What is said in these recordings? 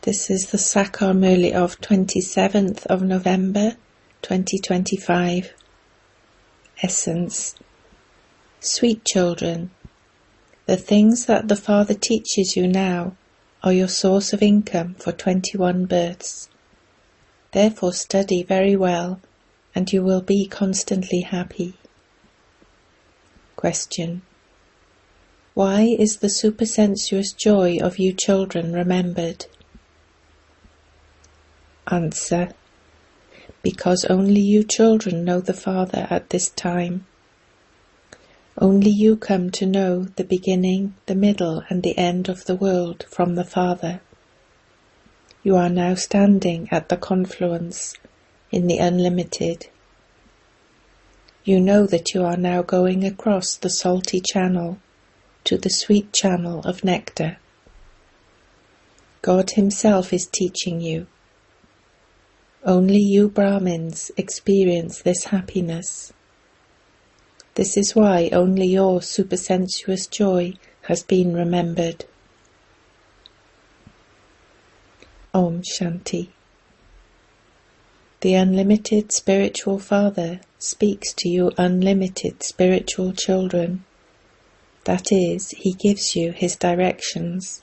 This is the Sakar Murli of 27th of November 2025. Essence. Sweet children, the things that the Father teaches you now are your source of income for 21 births. Therefore study very well, and you will be constantly happy. Question. Why is the supersensuous joy of you children remembered? Answer. Because only you children know the Father at this time. Only you come to know the beginning, the middle, and the end of the world from the Father. You are now standing at the confluence in the unlimited. You know that you are now going across the salty channel to the sweet channel of nectar. God Himself is teaching you. Only you Brahmins experience this happiness. This is why only your supersensuous joy has been remembered. Om Shanti. The unlimited spiritual Father speaks to you unlimited spiritual children. That is, He gives you His directions.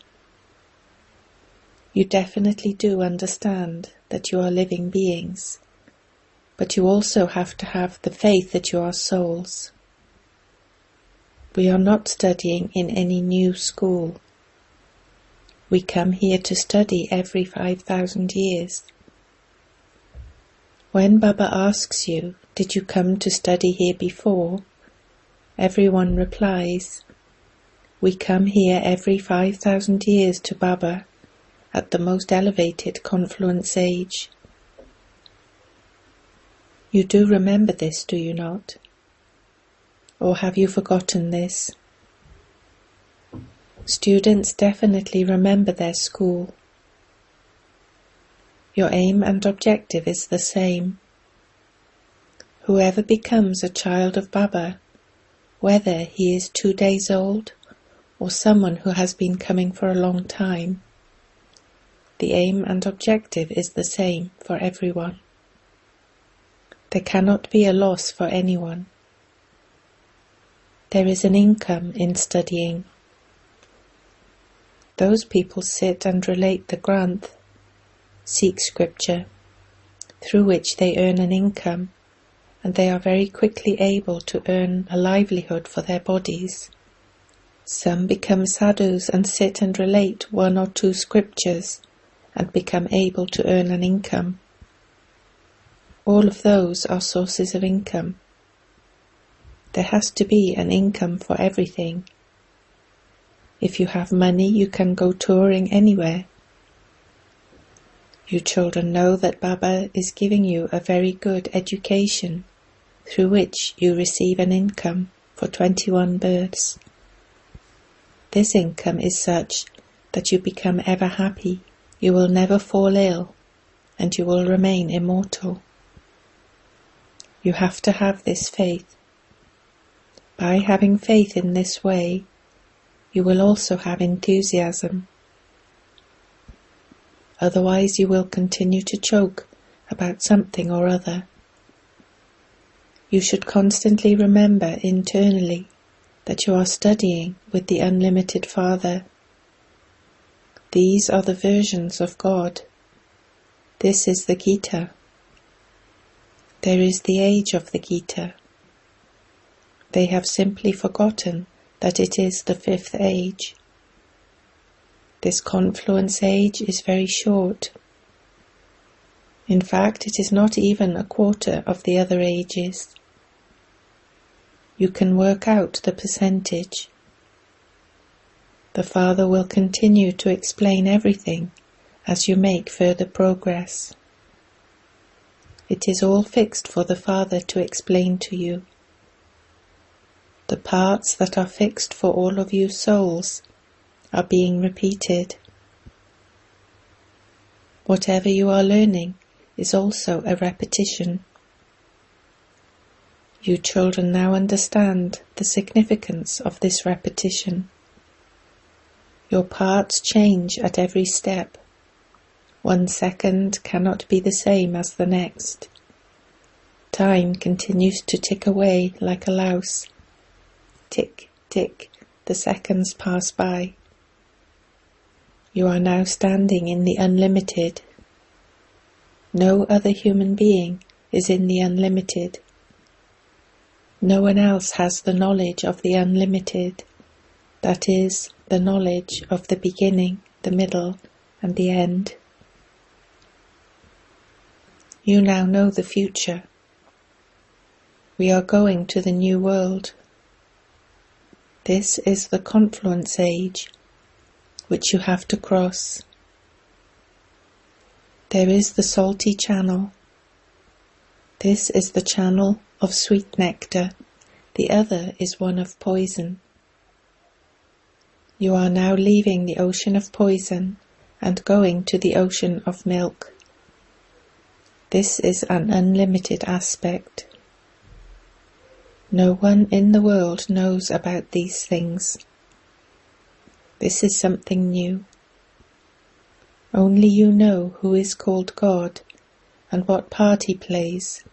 You definitely do understand that you are living beings, but you also have to have the faith that you are souls. We are not studying in any new school. We come here to study every 5,000 years. When Baba asks you, did you come to study here before? Everyone replies, we come here every 5,000 years to Baba, at the most elevated confluence age. You do remember this, do you not? Or have you forgotten this? Students definitely remember their school. Your aim and objective is the same. Whoever becomes a child of Baba, whether he is 2 days old or someone who has been coming for a long time, the aim and objective is the same for everyone. There cannot be a loss for anyone. There is an income in studying. Those people sit and relate the Granth, seek scripture, through which they earn an income, and they are very quickly able to earn a livelihood for their bodies. Some become sadhus and sit and relate 1 or 2 scriptures and become able to earn an income. All of those are sources of income. There has to be an income for everything. If you have money, you can go touring anywhere. You children know that Baba is giving you a very good education, through which you receive an income for 21 births. This income is such that you become ever happy. You will never fall ill, and you will remain immortal. You have to have this faith. By having faith in this way, you will also have enthusiasm. Otherwise you will continue to choke about something or other. You should constantly remember internally that you are studying with the unlimited Father. These are the versions of God. This is the Gita. There is the age of the Gita. They have simply forgotten that it is the 5th age. This confluence age is very short. In fact, it is not even a quarter of the other ages. You can work out the percentage. The Father will continue to explain everything as you make further progress. It is all fixed for the Father to explain to you. The parts that are fixed for all of you souls are being repeated. Whatever you are learning is also a repetition. You children now understand the significance of this repetition. Your parts change at every step. 1 second cannot be the same as the next. Time continues to tick away like a louse. Tick, tick, the seconds pass by. You are now standing in the unlimited. No other human being is in the unlimited. No one else has the knowledge of the unlimited, that is, the knowledge of the beginning, the middle, and the end. You now know the future. We are going to the new world. This is the confluence age, which you have to cross. There is the salty channel. This is the channel of sweet nectar. The other is one of poison. You are now leaving the ocean of poison and going to the ocean of milk. This is an unlimited aspect. No one in the world knows about these things. This is something new. Only you know who is called God and what part he plays.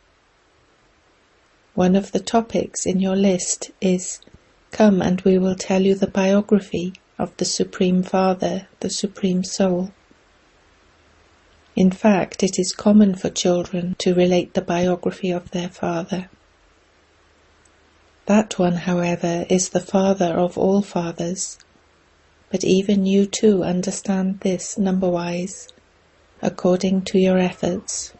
One of the topics in your list is, "Come and we will tell you the biography of the Supreme Father, the Supreme Soul." In fact, it is common for children to relate the biography of their father. That one, however, is the father of all fathers, but even you too understand this number-wise, according to your efforts.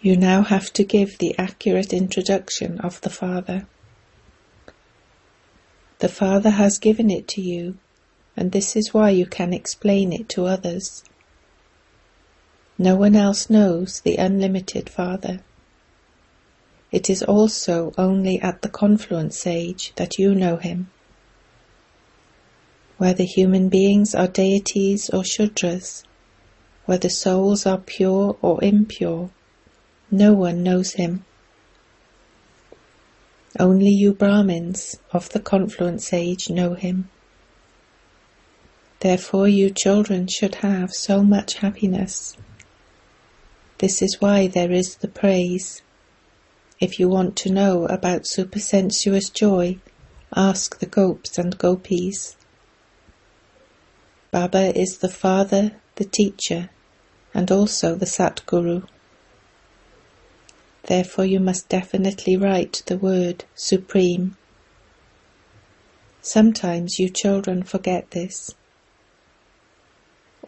You now have to give the accurate introduction of the Father. The Father has given it to you, and this is why you can explain it to others. No one else knows the unlimited Father. It is also only at the confluence age that you know him. Whether human beings are deities or Shudras, whether souls are pure or impure, no one knows him. Only you Brahmins of the confluence age know him. Therefore you children should have so much happiness. This is why there is the praise. If you want to know about supersensuous joy, ask the gopis and gopis. Baba is the father, the teacher, and also the Satguru. Therefore you must definitely write the word Supreme. Sometimes you children forget this.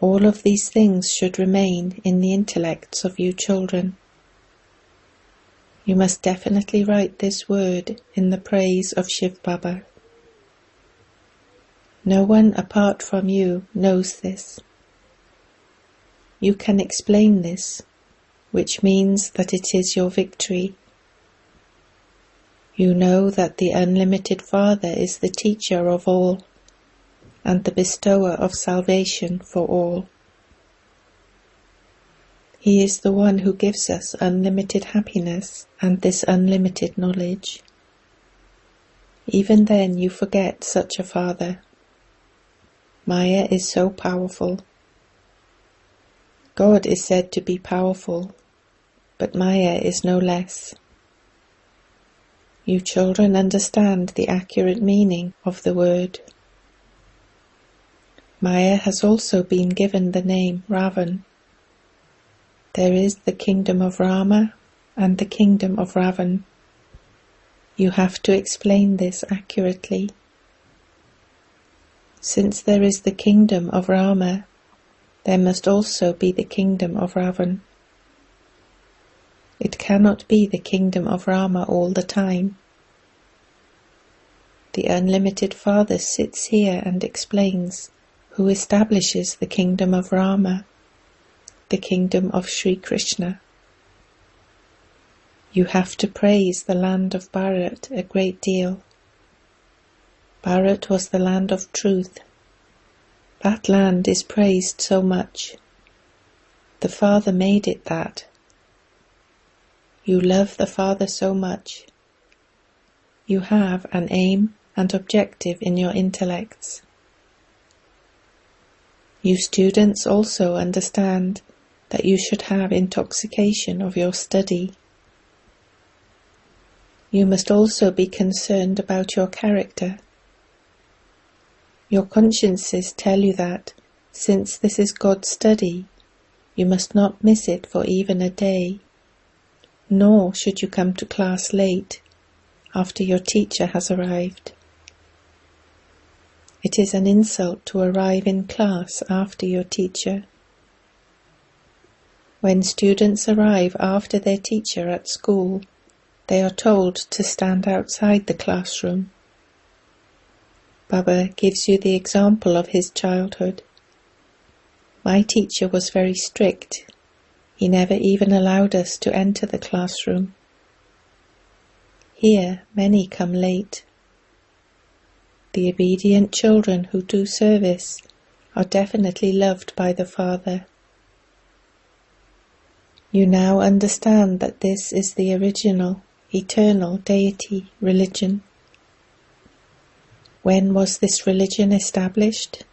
All of these things should remain in the intellects of you children. You must definitely write this word in the praise of Shiv Baba. No one apart from you knows this. You can explain this, which means that it is your victory. You know that the unlimited Father is the teacher of all, and the bestower of salvation for all. He is the one who gives us unlimited happiness and this unlimited knowledge. Even then you forget such a Father. Maya is so powerful. God is said to be powerful, but Maya is no less. You children understand the accurate meaning of the word. Maya has also been given the name Ravan. There is the kingdom of Rama and the kingdom of Ravan. You have to explain this accurately. Since there is the kingdom of Rama, there must also be the kingdom of Ravan. It cannot be the kingdom of Rama all the time. The unlimited Father sits here and explains who establishes the kingdom of Rama, the kingdom of Sri Krishna. You have to praise the land of Bharat a great deal. Bharat was the land of truth. That land is praised so much. The Father made it that. You love the Father so much. You have an aim and objective in your intellects. You students also understand that you should have intoxication of your study. You must also be concerned about your character. Your consciences tell you that, since this is God's study, you must not miss it for even a day, nor should you come to class late after your teacher has arrived. It is an insult to arrive in class after your teacher. When students arrive after their teacher at school, they are told to stand outside the classroom. Baba gives you the example of his childhood. My teacher was very strict. He never even allowed us to enter the classroom. Here, many come late. The obedient children who do service are definitely loved by the Father. You now understand that this is the original, eternal deity religion. When was this religion established?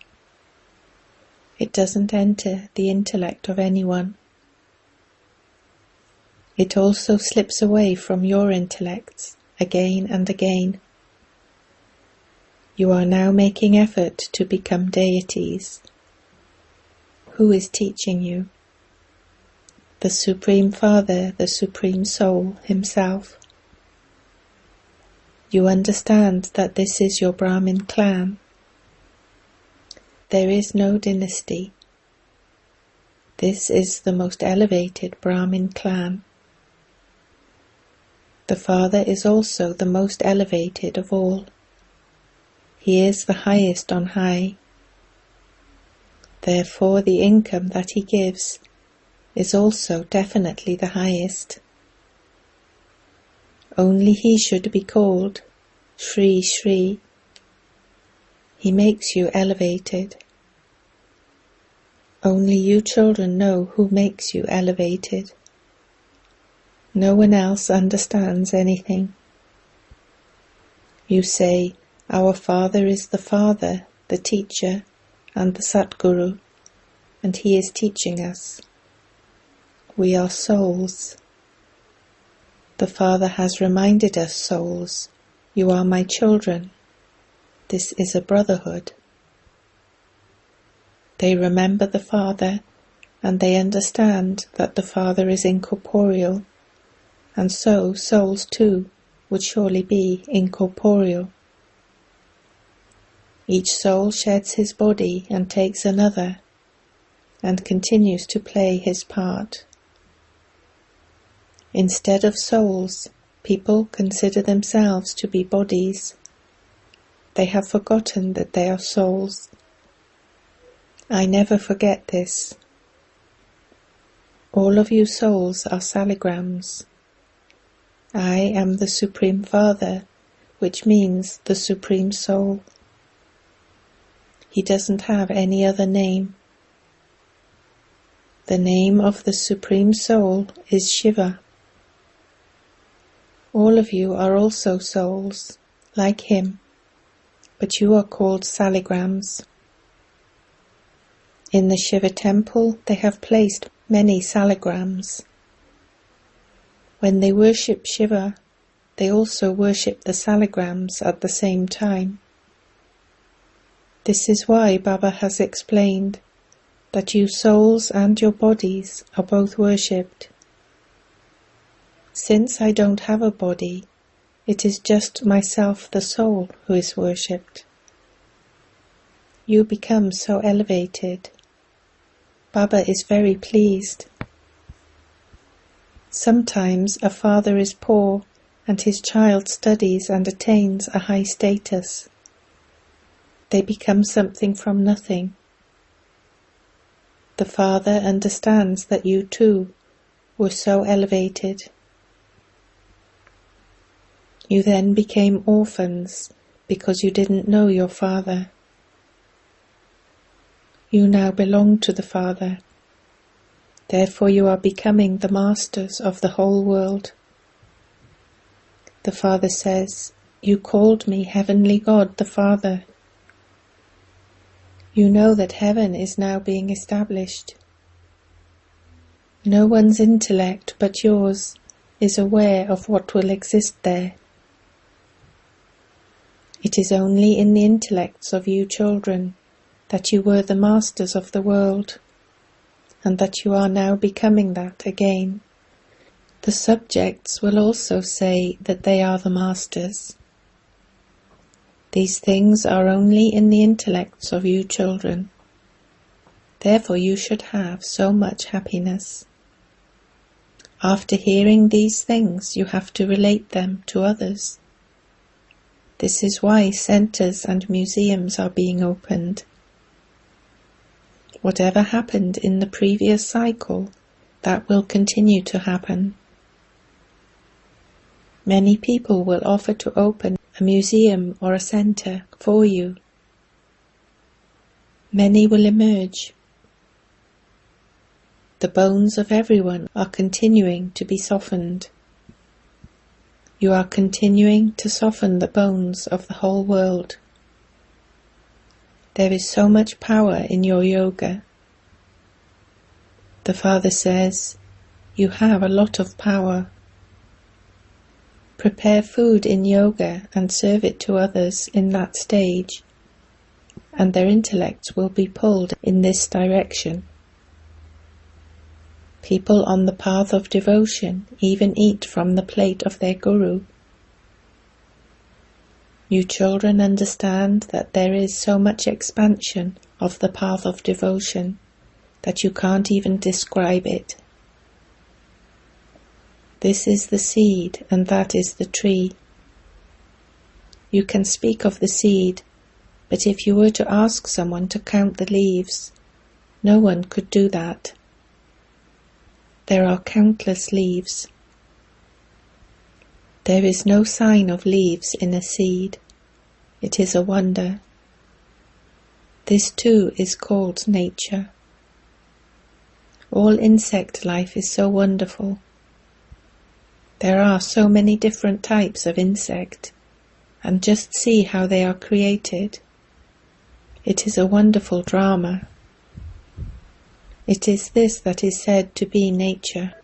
It doesn't enter the intellect of anyone. It also slips away from your intellects again and again. You are now making effort to become deities. Who is teaching you? The Supreme Father, the Supreme Soul himself. You understand that this is your Brahmin clan. There is no dynasty. This is the most elevated Brahmin clan. The Father is also the most elevated of all. He is the highest on high. Therefore, the income that he gives is also definitely the highest. Only he should be called Shri Shri. He makes you elevated. Only you children know who makes you elevated. No one else understands anything. You say, our Father is the Father, the Teacher, and the Satguru, and he is teaching us. We are souls. The Father has reminded us, souls, you are my children. This is a brotherhood. They remember the Father, and they understand that the Father is incorporeal, and so souls too would surely be incorporeal. Each soul sheds his body and takes another, and continues to play his part. Instead of souls, people consider themselves to be bodies. They have forgotten that they are souls. I never forget this. All of you souls are saligrams. I am the Supreme Father, which means the Supreme Soul. He doesn't have any other name. The name of the Supreme Soul is Shiva. All of you are also souls, like him, but you are called saligrams. In the Shiva temple they have placed many saligrams. When they worship Shiva, they also worship the saligrams at the same time. This is why Baba has explained that you souls and your bodies are both worshipped. Since I don't have a body, it is just myself, the soul, who is worshipped. You become so elevated. Baba is very pleased. Sometimes a father is poor and his child studies and attains a high status. They become something from nothing. The Father understands that you too were so elevated. You then became orphans because you didn't know your Father. You now belong to the Father. Therefore you are becoming the masters of the whole world. The Father says, you called me Heavenly God the Father. You know that heaven is now being established. No one's intellect but yours is aware of what will exist there. It is only in the intellects of you children that you were the masters of the world, and that you are now becoming that again. The subjects will also say that they are the masters. These things are only in the intellects of you children. Therefore you should have so much happiness. After hearing these things, you have to relate them to others. This is why centers and museums are being opened. Whatever happened in the previous cycle, that will continue to happen. Many people will offer to open a museum or a center for you. Many will emerge. The bones of everyone are continuing to be softened. You are continuing to soften the bones of the whole world. There is so much power in your yoga. The Father says, you have a lot of power. Prepare food in yoga and serve it to others in that stage, and their intellects will be pulled in this direction. People on the path of devotion even eat from the plate of their guru. You children understand that there is so much expansion of the path of devotion that you can't even describe it. This is the seed and that is the tree. You can speak of the seed, but if you were to ask someone to count the leaves, no one could do that. There are countless leaves. There is no sign of leaves in a seed. It is a wonder. This too is called nature. All insect life is so wonderful. There are so many different types of insect, and just see how they are created. It is a wonderful drama. It is this that is said to be nature.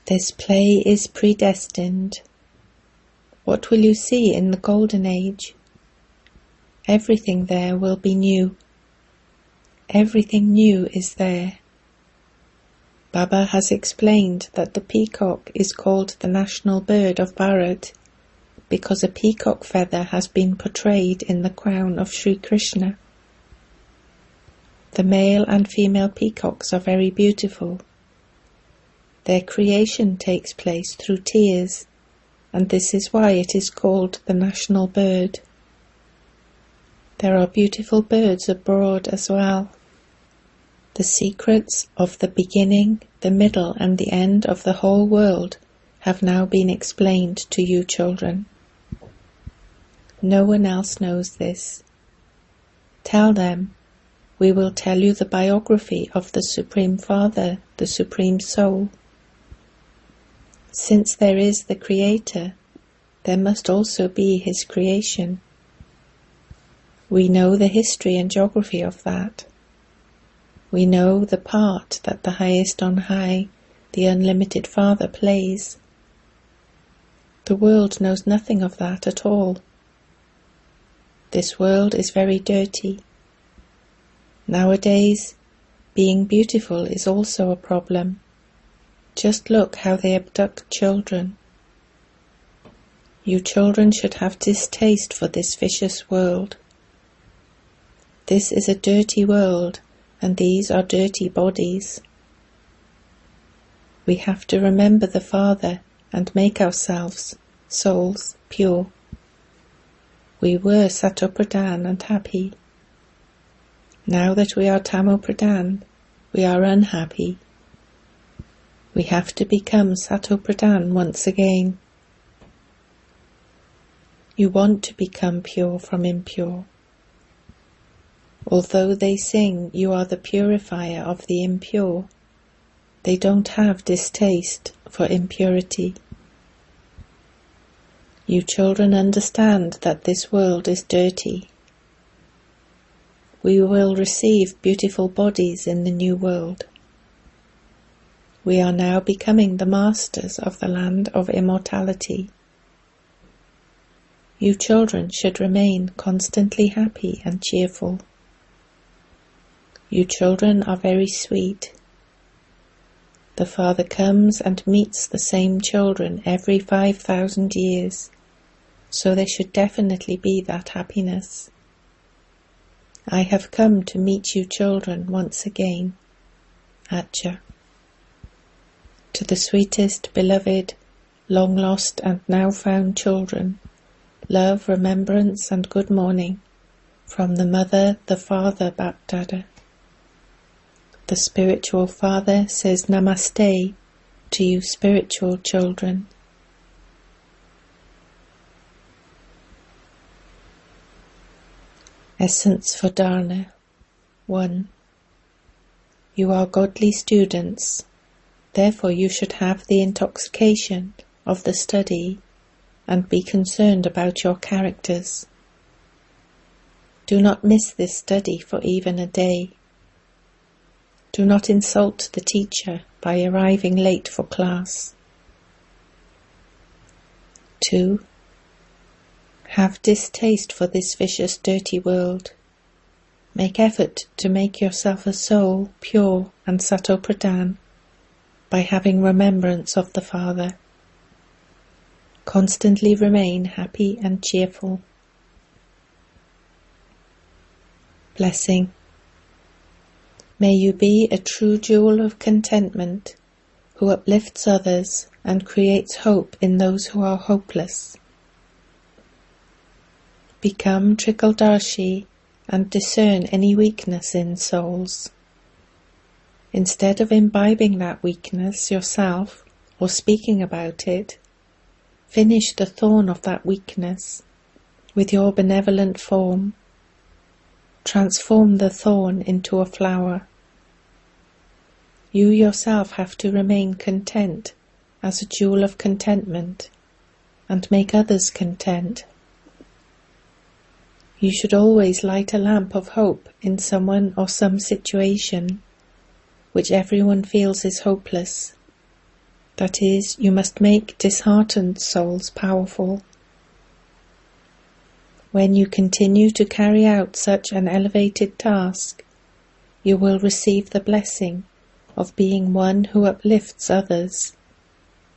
This play is predestined. What will you see in the golden age? Everything there will be new. Everything new is there. Baba has explained that the peacock is called the national bird of Bharat because a peacock feather has been portrayed in the crown of Sri Krishna. The male and female peacocks are very beautiful. Their creation takes place through tears, and this is why it is called the national bird. There are beautiful birds abroad as well. The secrets of the beginning, the middle and the end of the whole world have now been explained to you children. No one else knows this. Tell them, we will tell you the biography of the Supreme Father, the Supreme Soul. Since there is the Creator, there must also be His creation. We know the history and geography of that. We know the part that the highest on high, the unlimited Father, plays. The world knows nothing of that at all. This world is very dirty. Nowadays, being beautiful is also a problem. Just look how they abduct children. You children should have distaste for this vicious world. This is a dirty world, and these are dirty bodies. We have to remember the Father and make ourselves, souls, pure. We were Satopradhan and happy. Now that we are Tamopradhan, we are unhappy. We have to become Satopradhan once again. You want to become pure from impure. Although they sing, you are the purifier of the impure, they don't have distaste for impurity. You children understand that this world is dirty. we will receive beautiful bodies in the new world. We are now becoming the masters of the land of immortality. You children should remain constantly happy and cheerful. You children are very sweet. The Father comes and meets the same children every 5,000 years, so there should definitely be that happiness. I have come to meet you children once again. Atcha. To the sweetest, beloved, long-lost and now-found children, love, remembrance and good morning from the Mother, the Father, Bapdada. The Spiritual Father says Namaste to you spiritual children. Essence for Dharna. 1. You are godly students, therefore you should have the intoxication of the study and be concerned about your characters. Do not miss this study for even a day. Do not insult the teacher by arriving late for class. 2. Have distaste for this vicious, dirty world. Make effort to make yourself a soul pure and sato-pradhan by having remembrance of the Father. Constantly remain happy and cheerful. Blessing. May you be a true jewel of contentment, who uplifts others and creates hope in those who are hopeless. Become Trikaldarshi and discern any weakness in souls. Instead of imbibing that weakness yourself or speaking about it, finish the thorn of that weakness with your benevolent form. Transform the thorn into a flower. You yourself have to remain content as a jewel of contentment and make others content. You should always light a lamp of hope in someone or some situation which everyone feels is hopeless. That is, you must make disheartened souls powerful. When you continue to carry out such an elevated task, you will receive the blessing of being one who uplifts others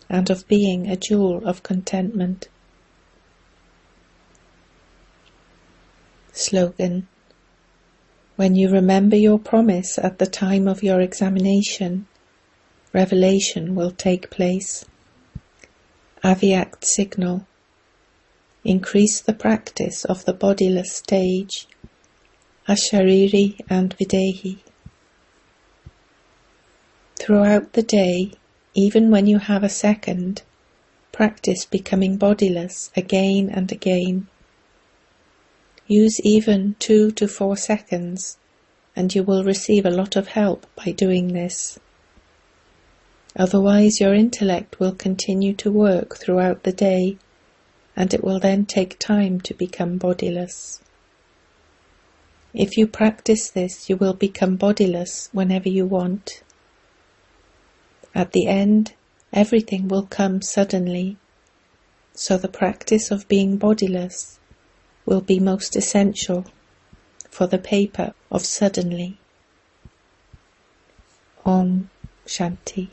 and of being a jewel of contentment. Slogan. When you remember your promise at the time of your examination, revelation will take place. Avyakt signal. Increase the practice of the bodiless stage, Ashariri and Videhi. Throughout the day, even when you have a second, practice becoming bodiless again and again. Use even 2 to 4 seconds, and you will receive a lot of help by doing this. Otherwise, your intellect will continue to work throughout the day, and it will then take time to become bodiless. If you practice this, you will become bodiless whenever you want. At the end, everything will come suddenly, so the practice of being bodiless will be most essential for the paper of suddenly. Om Shanti.